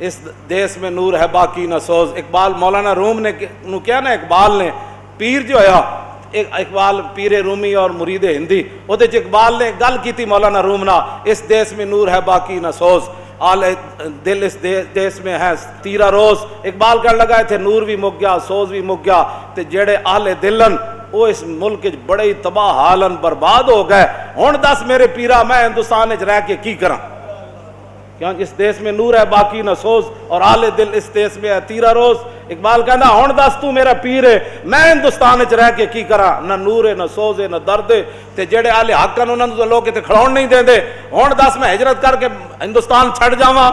اس دیس میں نور ہے باقی نہ سوز. اقبال مولانا روم نے کیا نا, اقبال نے پیر جو ہے اقبال پیر رومی اور مرید ہندی, وہ اقبال نے گل کی تھی مولانا روم نا, اس دیس میں نور ہے باقی نہ سوز, آل دل اس دیس میں ہے تیرا روز. اقبال کہنے لگا تھے نور بھی مک گیا سوز بھی مک گیا, تے جڑے آل دلن وہ اس ملک بڑے ہی تباہ حالن برباد ہو گئے. ہن دس میرے پیرا میں ہندوستان رہ کے کی کراں, کیونکہ اس دیس میں نور ہے باقی نہ سوز اور آل دل اس دیس میں ہے تیرا روز. اقبال کہنا ہن دس تو میرا پیر ہے, میں ہندوستان رہ کے کی کراں, نہ نور ہے نہ سوز ہے نہ درد ہے, تے جڑے آل حق ہیں انہاں نوں لوگ تے کھڑون نہیں دیندے. ہن دس میں ہجرت کر کے ہندوستان چھڑ جاواں.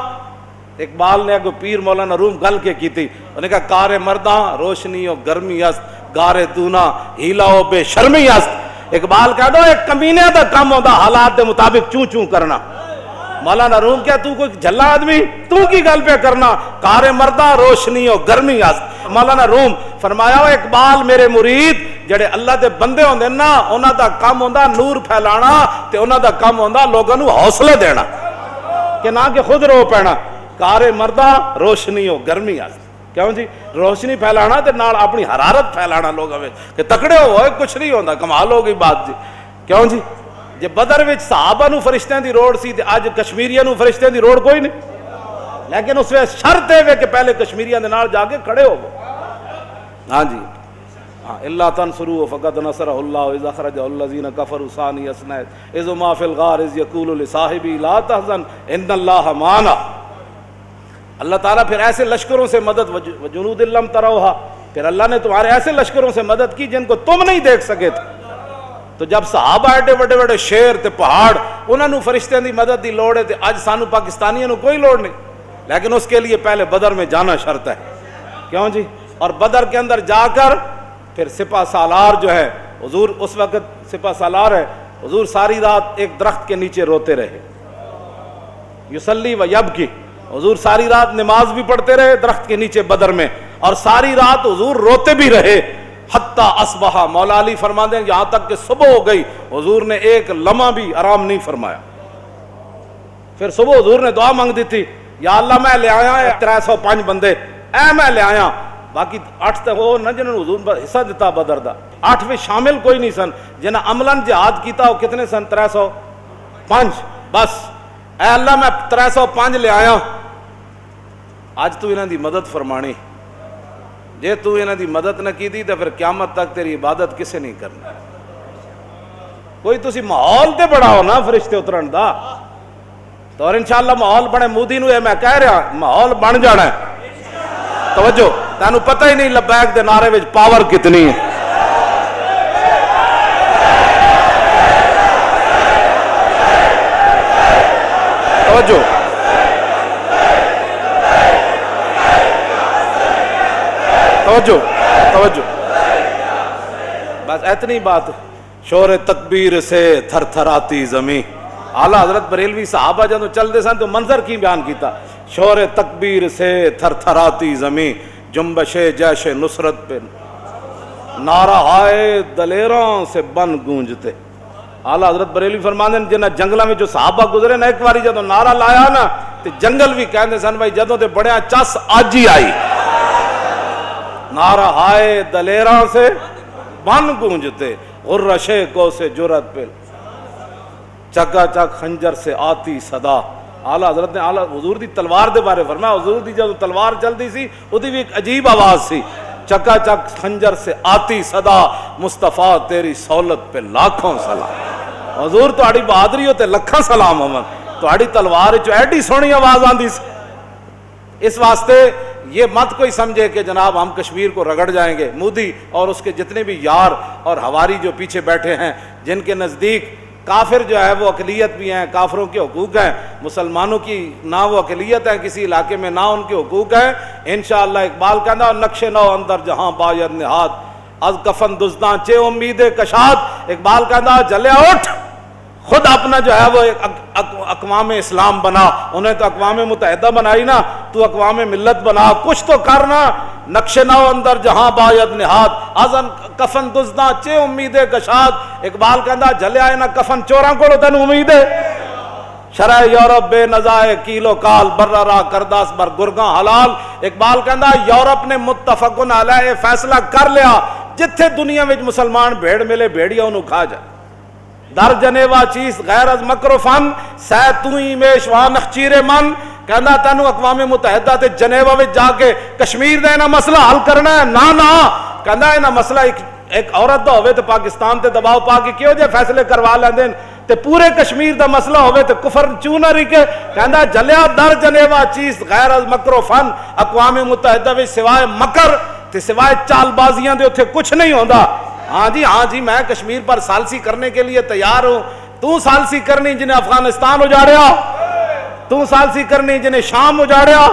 اقبال نے اگو پیر مولانا روم گل کے کی تھی, انہوں نے کہا کار مرداں روشنی و گرمی است, گارے دونا ہیلا و بے شرمی است. اقبال کہہ دو ایک کمینے دا کم ہوندا حالات دے مطابق چوں چوں کرنا. مولانا روم کیا تو کوئی جھلا آدمی, تو کی گل پہ کرنا, کار مردہ روشنی و گرمی است. مولانا روم فرمایا اقبال میرے مرید جڑے اللہ دے بندے ہوندے نا, انہاں دا کم ہوندا نور پھیلانا, تے انہاں دا کم ہوندا لوگاں نوں حوصلے دینا کہ نہ کہ خود رو پینا. کار مردہ روشنی و گرمی است, کیوں جی روشنی پھیلانا تے نال اپنی حرارت پھیلانا لوگاں وچ کہ تکڑے ہوئے کچھ نہیں ہوندا. کمال ہو گئی بات جی, کیوں جی جے بدر وچ صحابہ نو فرشتیاں دی روڑ سی تے اج کشمیریاں نو فرشتیاں دی روڑ کوئی نہیں, لیکن اس وقت شرط ہے کہ پہلے کشمیریاں دے نال جا کے کھڑے ہو. ہاں جی ہاں, اللہ تنصروا فقد نصرہ اللہ اذ اخرجہ الذین کفروا ثانی اثنین اذ ما فی الغار اذ یقول لصاحبہ لا تحزن ان اللہ معنا. اللہ تعالیٰ پھر ایسے لشکروں سے مدد, وجنود لم تروہا, پھر اللہ نے تمہارے ایسے لشکروں سے مدد کی جن کو تم نہیں دیکھ سکے تھے. تو جب صحابہ ایڈے بڑے بڑے شیر تے پہاڑ انہوں نے فرشتیاں دی مدد دی لوڑ ہے, تے اج سانو پاکستانیوں کوئی لوڑ نہیں, لیکن اس کے لیے پہلے بدر میں جانا شرط ہے. کیوں جی, اور بدر کے اندر جا کر پھر سپہ سالار جو ہے حضور, اس وقت سپہ سالار ہے حضور, ساری رات ایک درخت کے نیچے روتے رہے. یصلی و یبکی, حضور ساری رات نماز بھی پڑھتے رہے درخت کے نیچے بدر میں, اور ساری رات حضور روتے بھی رہے. حتی اصبح, مولا علی فرماتے ہیں یہاں تک کہ صبح ہو گئی حضور نے ایک لمحہ بھی آرام نہیں فرمایا. پھر صبح حضور نے دعا مانگ دی تھی, یا اللہ میں لے آیا 305 بندے, اے میں لے آیا, باقی 8 تک وہ نہ جنہوں نے حضور حصہ دیتا بدر دا, 8 میں شامل کوئی نہیں سن, جنہاں عملاً جہاد کیتا وہ کتنے سن 305 بس. اے اللہ میں 305 لے آیا, آج تو انہاں دی مدد فرمانی, جے تو انہاں دی مدد نہ کی دی تو پھر قیامت تک تیری عبادت کسے نہیں کرنا. کوئی تسی ماحول تے بڑا ہو نا فرشتے اترن دا, تو اور انشاءاللہ ماحول بنے. مودی نو میں کہہ رہا ماحول بن جانا ہے. توجہ, تینوں پتہ ہی نہیں لبیک دے نعرے وچ پاور کتنی ہے. توجہ, توجہ, توجہ, بس اتنی بات. شور تکبیر سے تھر تھراتی زمین. اعلیٰ حضرت بریلوی صحابہ جب چلتے سن تو منظر کی بیان کیتا, شور تکبیر سے تھر تھراتی زمین, جنبش جیش نصرت پہ نعرہ ہائے دلیراں سے بن گونجتے. اعلیٰ حضرت بریلوی فرماندے جنہ جنگلاں میں جو صحابہ گزرے نا, ایک باری جدوں نعرہ لایا نا تے جنگل بھی کہندے سن بھائی جدوں تے بڑیا چس اج ہی آئی. نعرہ ہائے دلیراں سے بن گونجتے, غرشے کو سے جرت پہ چکا چک خنجر سے آتی صدا. اعلیٰ حضرت نے اعلیٰ حضور دی تلوار دے بارے فرمایا, حضور دی جب تلوار چلتی سی اودی بھی ایک عجیب آواز سی, چکا چک خنجر سے آتی صدا, مصطفیٰ تیری سہولت پہ لاکھوں سلام. حضور تہاڈی بہادری تے لکھاں سلام ہون, تہاڈی تلوار چ ایڈی سونی آواز آندی سی. اس واسطے یہ مت کوئی سمجھے کہ جناب ہم کشمیر کو رگڑ جائیں گے. مودی اور اس کے جتنے بھی یار اور ہواری جو پیچھے بیٹھے ہیں, جن کے نزدیک کافر جو ہے وہ اقلیت بھی ہیں, کافروں کے حقوق ہیں, مسلمانوں کی نہ وہ اقلیت ہے کسی علاقے میں نہ ان کے حقوق ہیں, انشاءاللہ اقبال کہنا نقش نو اندر جہاں باید نہاد, از کفن دزداں چے امید کشاد. اقبال کہنا جلیا اٹھ, خود اپنا جو ہے وہ اقوام اسلام بنا. انہیں تو اقوام متحدہ بنائی نا, تو اقوام ملت بنا, کچھ تو کرنا. نقش نو اندر جہاں باید نہاد, ازن کفن دزداں چے امید کشاد. اقبال کہندا جلیا ہے نا کفن چوراں کو تینوں امید ہے. شرع یورپ بے نزائے کیلو کال برا را کرداس بر گرگاں حلال. اقبال کہندا یورپ نے متفقن علیہ فیصلہ کر لیا جتھے دنیا وچ مسلمان بھیڑ ملے بھیڑیا انہوں کھا جائے. در جنیوا چیز غیر از مکر و فن سہ توئی میشوا نخچیر من. کہندا تینوں اقوام متحدہ تے جنیوا وچ جا کے کشمیر دا انہاں مسئلہ حل کرنا ہے. نا کہندا انہاں مسئلہ ایک عورت دا ہوئے تے پاکستان تے دباؤ پا کے کیوں جے فیصلے کروا لیندے تے پورے کشمیر دا مسئلہ ہوئے تے کفر چوں نہ رکے. کہندا جلیا در جنیوا چیز غیر از مکر و فن. اقوام متحدہ وچ سوائے مکر تے سوائے چال بازیاں دے اتھے کچھ نہیں ہوندا. ہاں جی میں کشمیر پر سالسی کرنے کے لیے تیار ہوں. تو سالسی کرنی جنہیں افغانستان اجاڑیا, تو سالسی کرنی جنہیں شام اجاڑیا,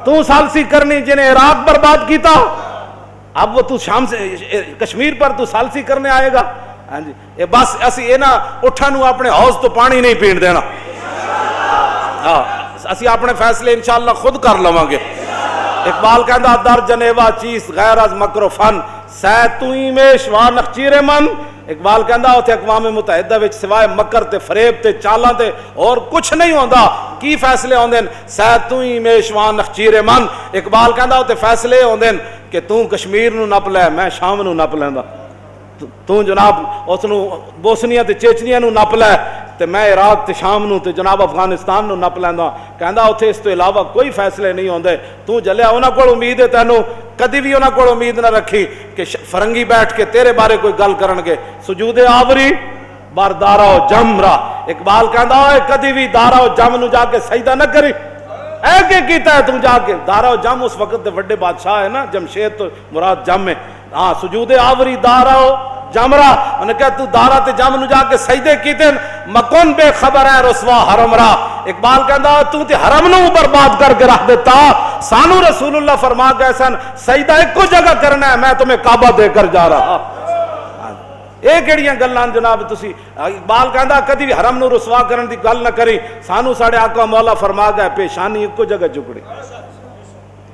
تو سالسی کرنی جنہیں عراق برباد کیتا. اب وہ تو شام سے کشمیر پر تو سالسی کرنے آئے گا. ہاں جی بس اسی یہ نہ اٹھانو اپنے حوض تو پانی نہیں پین دینا. ہاں اسی اپنے فیصلے انشاءاللہ خود کر لواں گے. اقبال کہندا در جنیوا چیز غیر از مکر و فن سہ توئی میش وا نخچیر من. اقبال کہندا اوتھے اقوام متحدہ وچ سوائے مکر تے فریب تے چالاں تے اور کچھ نہیں ہوندا. کی فیصلے ہوندے سہ توئی میش وا نخچیر من. اقبال کہندا اوتھے فیصلے ہوندے کہ تو کشمیر نو نپ لے میں شام نو نپ لیندا, تو جناب اس نو بوسنیا تے چیچنیا نو نپ لے تے میں عراق تے شام نو تے جناب افغانستان نو نپ لیندا. کہندا اوتھے اس تو علاوہ کوئی فیصلے نہیں ہوندے. تو جلیا انہاں کول امید ہے تینوں کدی بھی انہاں کول امید نہ رکھی کہ فرنگی بیٹھ کے تیرے بارے کوئی گل کرن گے. سجود آوری بار دارا و جم را. اقبال کہندا اے کدی بھی دارا و جم نو جا کے سجدہ نہ کری. اے کہ کیتا ہے تو جا کے دارا و جم اس وقت دے بڑے بادشاہ ہے نا جمشید تو مراد جم ہے. ہاں سجود آوری دارا و جمرا انہیں کہا تو دارا تے جم نو جا کے سجدے کیتے مکن بے خبر ہے رسوا حرم را. اقبال کہندا تو تے حرم نو برباد کر کے رکھ دیتا. سانو رسول اللہ فرما گئے سن سجدہ ایک کو جگہ کرنا ہے, میں تمہیں کعبہ دے کر جا رہا. اے کیڑیاں گلاں جناب تسی. اقبال کہندا کدی بھی حرم نو رسوا کرن دی گل نہ کری. سانو ساڈے آقا مولا فرما گئے پیشانی ایک کو جگہ جھکڑی.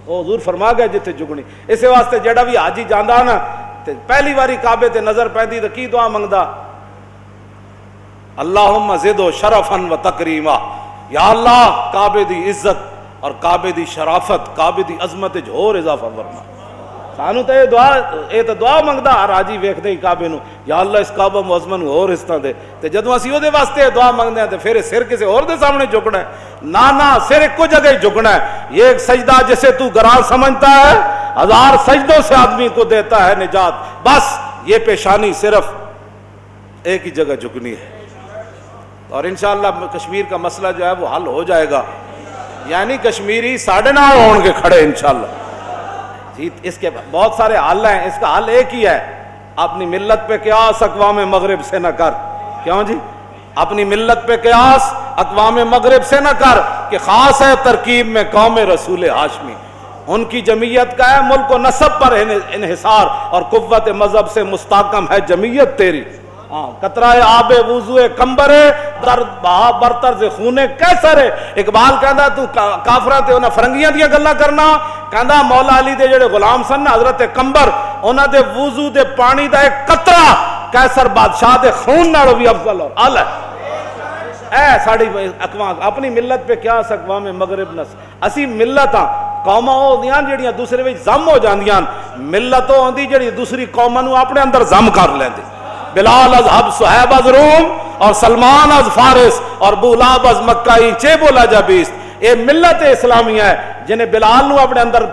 او حضور فرما گئے جتھے جھکڑی. اس واسطے جڑا بھی حاجی جاندا نا تے پہلی واری کعبے تے نظر پیندی تے کی دعا منگدا اللہم زدو شرفا و تکریما. یا اللہ کعبے دی عزت اور کعبے دی شرافت کعبے دی عظمت وچ ہور اضافہ فرما. سانو تے دعا منگدا ہر حاجی ویکھدے ہی کعبے نو یا اللہ اس کعبہ معظم نو اور اس طرح دے. تے جدوں اسی اودے واسطے دعا منگدے ہیں تے پھر سر کسے اور دے سامنے جھکنا ہے. نا سر ایک کو جگہ ہی جھکنا ہے. یہ ایک سجدہ جسے تو گراں سمجھتا ہے ہزار سجدوں سے آدمی کو دیتا ہے نجات. بس یہ پیشانی صرف ایک ہی جگہ جھکنی ہے اور انشاءاللہ کشمیر کا مسئلہ جو ہے وہ حل ہو جائے گا. یعنی کشمیری ساڑھے نال ہون کے کھڑے انشاءاللہ. اس کے بہت سارے حل ہیں, اس کا حل ایک ہی ہے اپنی ملت پہ قیاس اقوام مغرب سے نہ کر. کیوں جی اپنی ملت پہ قیاس اقوام مغرب سے نہ کر کہ خاص ہے ترکیب میں قوم رسول ہاشمی. ان کی جمعیت کا ہے ملک و نسب پر انحصار اور قوت مذہب سے مستحکم ہے جمعیت تیری. قطرہ آب وضو کمبر در بہا برطرز خونے کیسر ہے. اقبال کہندا تو کافراں تے انہاں فرنگیاں دیاں گلاں کرنا. کہندا مولا علی دے جڑے غلام سن نا حضرت کمبر انہاں دے وضو دے پانی دا ایک قطرہ کیسر بادشاہ دے خون نالوں بھی افضل اور اعلی اے ساڑی اقوام. اپنی ملت پہ کیا اقوام مغرب نس اسی ملت ہاں قوماں ہوندیاں جڑیاں دوسرے وچ ضم ہو جاندیاں. ملت ہوندی جڑی دوسری قوماں نو اپنے اندر ضم کر لیندی. بلال از حب صہیب از روم اور سلمان از فارس اور بولاب از مکائی چے بولا جا بیست. اے ملت اسلامیہ ہے جنہیں بلال نو اپنے اندر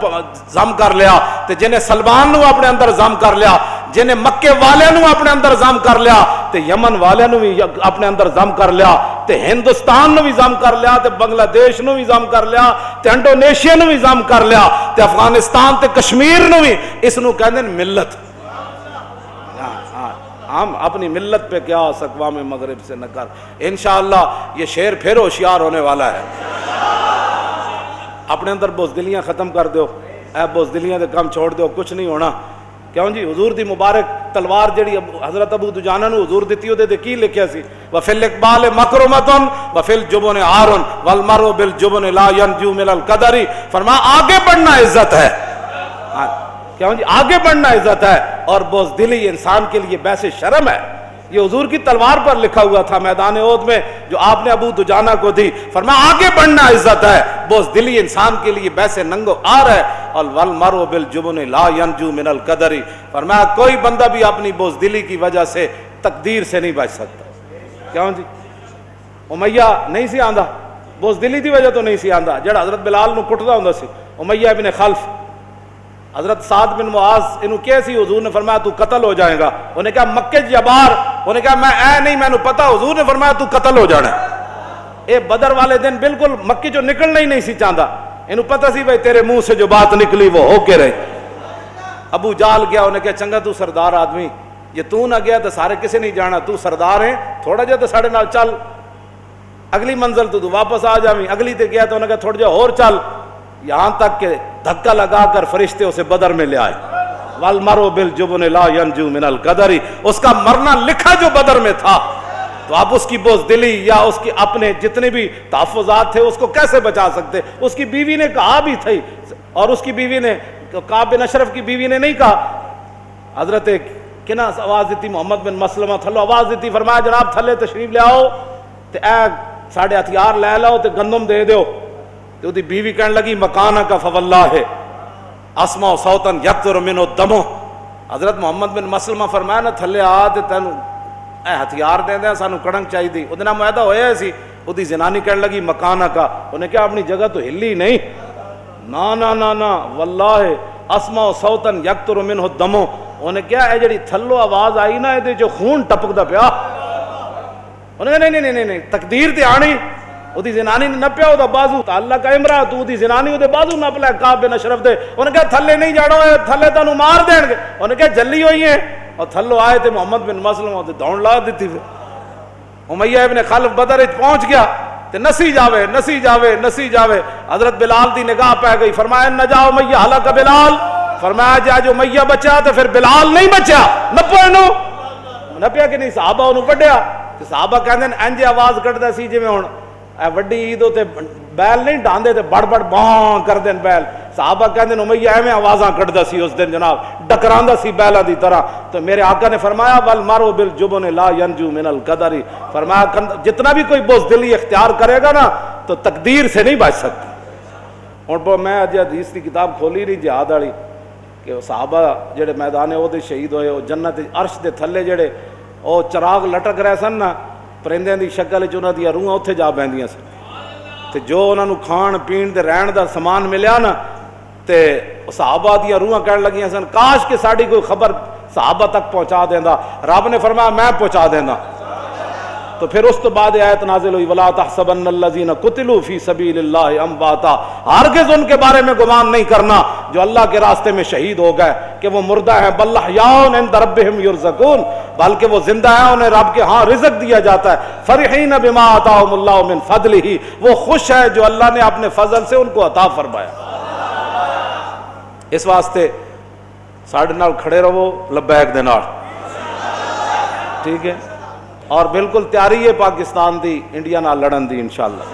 ضم کر لیا تے جنہیں سلمان نو اپنے اندر ضم کر لیا, جنہیں مکے والے نو اپنے اندر ضم کر لیا تے یمن والے نو بھی اپنے اندر ضم کر لیا تے ہندوستان نو بھی ضم کر لیا تے بنگلہ دیش نو بھی ضم کر لیا تے انڈونیشیا نو بھی ضم کر لیا تے افغانستان تے کشمیر نو بھی. اس نو کہندے ملت. ہم اپنی ملت پہ کیا اقوام مغرب سے نہ کر. انشاءاللہ یہ شعر پھر ہوشیار ہونے والا ہے. اپنے اندر بزدلیاں ختم کر دو. اے بزدلیاں دے کام چھوڑ دو, کچھ نہیں ہونا. کیوں جی حضور دی مبارک تلوار جڑی حضرت ابو دجانہ نو حضور دتی اودے تے کی لکھیا سی وفی الاقبال مکرمۃ وفی الجبن عار والمرء بالجبن لا ينجو من القدر. فرما آگے بڑھنا عزت ہے. کیوں جی آگے بڑھنا عزت ہے اور بزدلی انسان کے لیے باعث شرم ہے. یہ حضور کی تلوار پر لکھا ہوا تھا میدان احد میں جو آپ نے ابو دجانہ کو دی. فرمایا آگے بڑھنا عزت ہے, بزدلی انسان کے لیے بیسے ننگو آر ہے, اور والمرء بالجبن لا ینجو من القدر. فرمایا کوئی بندہ بھی اپنی بزدلی کی وجہ سے تقدیر سے نہیں بچ سکتا. کیوں جی؟ امیہ نہیں سی آندا, بزدلی دی وجہ تو نہیں سی آندا. جڑا حضرت بلال نو کٹدا ہوندا سی امیہ ابن خلف, حضرت سعد بن معاذ انہوں کیا سی, حضور نے فرمایا تو قتل ہو جائے گا. انہوں نے کہا مکے جبار, انہوں نے کہا میں اے نہیں میں نے پتا, حضور نے فرمایا تو قتل ہو جانا ہے. اے بدر والے دن بالکل مکی جو نکلنا ہی نہیں سی چاہتا, انہوں پتا سی بھائی تیرے منہ سے جو بات نکلی وہ ہو کے رہی. ابو جال گیا, انہوں نے کہا چنگا تو سردار آدمی, یہ تو نہ گیا تو سارے کسے نہیں جانا, تو سردار ہیں تھوڑا جا تو ساڑھے نال چل, اگلی منزل تو واپس آ جاویں. اگلی تے گیا تو انہوں نے کہا تھوڑا جا اور چل, یہاں تک کہ دھکا لگا کر فرشتے اسے بدر میں لے آئے. والمرء بالجبن لا ینجو من القدر, اس کا مرنا لکھا جو بدر میں تھا. تو آپ اس کی بزدلی یا اس کی اپنے جتنے بھی تحفظات تھے اس کو کیسے بچا سکتے؟ اس کی بیوی نے کہا بھی تھی, اور اس کی بیوی نے, کعب بن اشرف کی بیوی نے نہیں کہا. حضرت کنا آواز دیتی, محمد بن مسلمہ تھلو آواز دیتی, فرمایا جناب تھلے تشریف لے آؤ تے اے ساڑھے ہتھیار لے لاؤ تے گندم دے دیو. تو دی بیوی کہنے لگی مکانہ کا فواللہ ہے اسمع صوتن یقطر منہ دمو. حضرت محمد بن مسلمہ فرمایا نا تھلے آ تے تینوں اے ہتھیار دے دیں, سانو کڑنگ چاہی دی. ادھے نام معاہدہ ہویا سی. ادھی زنانی کہنے لگی مکانہ کا, انہیں کہا اپنی جگہ تو ہلی نہیں. نا نا نا نا واللہ اسمع صوتن یقطر منہ دمو. انہیں کہا اے جڑی تھلو آواز آئی نا اے جو خون ٹپک دا پیا. انہیں کہا نہیں تقدیر تے آنی. ادھی زنانی نے نپیا او دا بازو, اللہ کا امرا تو ادھی زنانی او دے بازو نپ لے کعب بن اشرف دے. انہیں کہا تھلے نہیں جاڑو, تھلے تانوں مار دین گے. انہیں کہا جلی ہوئی ہیں, اور تھلو آئے تھے محمد بن مسلمہ تے دوڑ لا دیتی. امیہ ابن خلف بدر وچ پہنچ گیا تے نسی جاوے. حضرت بلال دی نگاہ پہ گئی, فرمایا نجا امیہ ہلاک بلال. فرمایا جا جو امیہ بچا تے پھر بلال نہیں بچا. نپو انہوں نپیا کہ نہیں, صحابہ انہوں وڈیا. صحابہ کہندے انج آواز کڈدا سی جویں ہن اے وڈی عید تے بیل نہیں ڈاندے تے بڑ باں کر دین بیل. صحابہ کہندے امیہ ایویں آوازاں کڈدا سی اس دن جناب, ڈکراندا سی بیلاں دی طرح. تو میرے آقا نے فرمایا والمرء بالجبن لا ینجو من القدر. فرمایا جتنا بھی کوئی بزدلی اختیار کرے گا نا تو تقدیر سے نہیں بچ سکتا. ہن میں اج حدیث کی کتاب کھولی نہیں جہاد والی کہ صحابہ جڑے میدان احد شہید ہوئے, وہ جنت عرش دے تھلے جڑے وہ چراغ لٹک رہے سن نا, پرندے دی شکل وچ انہاں دی روحاں اوتھے جا بہندیاں سن. تے جو انہاں نوں کھان پین تے رہن دا سامان ملیا نا تے صحابہ دیاں روحاں کہن لگیاں سن کاش کہ ساڈی کوئی خبر صحابہ تک پہنچا دیندا. رب نے فرمایا میں پہنچا دینا. تو پھر اس تو بعد آیت نازل ہوئی ولا تحسبن الذین قتلوا فی سبیل اللہ امواتا. ہرگز ان کے بارے میں گمان نہیں کرنا جو اللہ کے راستے میں شہید ہو گئے کہ وہ مردہ ہیں. بل احیاء عند ربہم یرزقون, بلکہ وہ زندہ ہیں, انہیں رب کے ہاں رزق دیا جاتا ہے. فرحین بما آتاہم اللہ من فضلہ, وہ خوش ہے جو اللہ نے اپنے فضل سے ان کو عطا فرمایا. اس واسطے ساڈے نال کھڑے رہو لبیک دے نال, ٹھیک ہے, اور بالکل تیاری ہے پاکستان دی انڈیا نال لڑن دی انشاءاللہ.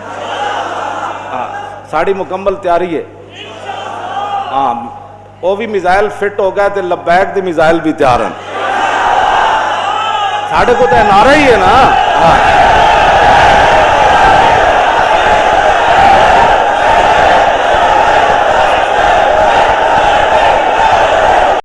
ساڑی مکمل تیاری ہے. ہاں وہ بھی میزائل فٹ ہو گئے تے لبیک دے میزائل بھی تیار ہیں. ساڑے کو تو نعرہ ہی ہے نا.